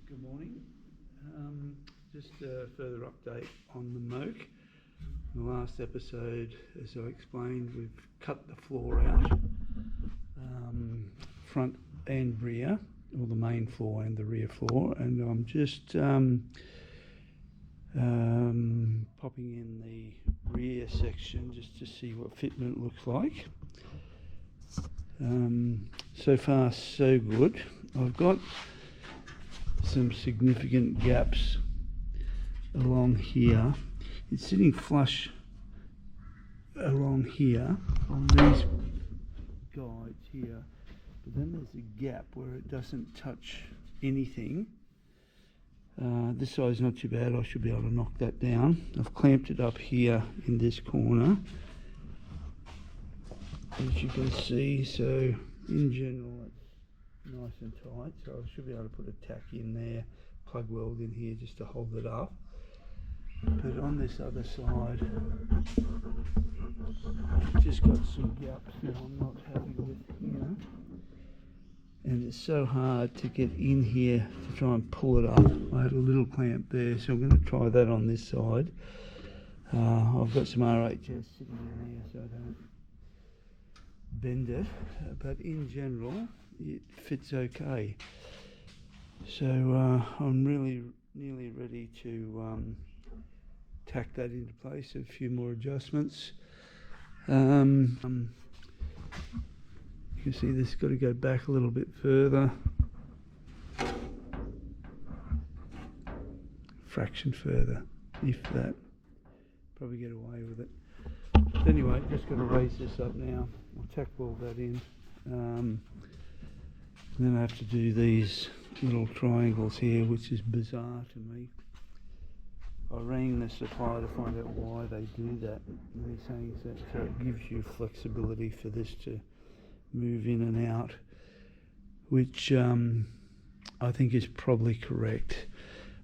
Good morning. Just a further update on the Moke. In the last episode, as I explained, we've cut the floor out, front and rear, or the main floor and the rear floor, and I'm just popping in the rear section just to see what fitment looks like. So far so good. I've got some significant gaps along here. It's sitting flush along here on these guides here, but then there's a gap where it doesn't touch anything. This side's not too bad. I should be able to knock that down. I've clamped it up here in this corner, as you can see. So in general it's nice and tight, so I should be able to put a tack in there, plug weld in here just to hold it up. But on this other side, I've just got some gaps that I'm not happy with here, and it's so hard to get in here to try and pull it up. I had a little clamp there, so I'm going to try that on this side. I've got some RHS sitting in there so I don't bend it, but in general it fits okay. So I'm really nearly ready to tack that into place. A few more adjustments. You can see this has got to go back a little bit further, fraction further, if that. Probably get away with it. But anyway, just got to raise this up now. I'll tack weld that in. Then I have to do these little triangles here, which is bizarre to me. I rang the supplier to find out why they do that, and he's saying that so it gives you flexibility for this to move in and out, which I think is probably correct.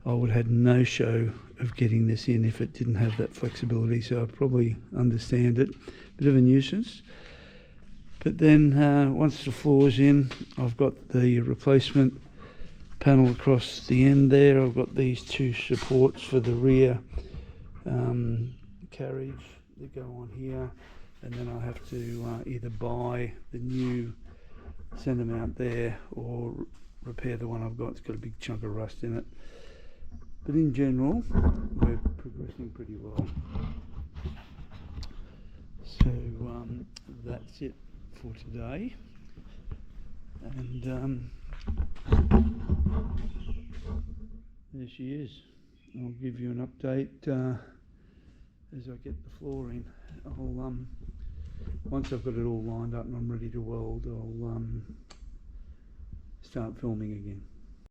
I would have had no show of getting this in if it didn't have that flexibility, so I probably understand it. Bit of a nuisance. But then once the floor's in, I've got the replacement panel across the end there. I've got these two supports for the rear carriage that go on here, and then I have to either buy the new centre mount there or repair the one I've got. It's got a big chunk of rust in it. But in general, we're progressing pretty well. So that's it for today, and there she is. I'll give you an update as I get the floor in. I'll once I've got it all lined up and I'm ready to weld, I'll start filming again.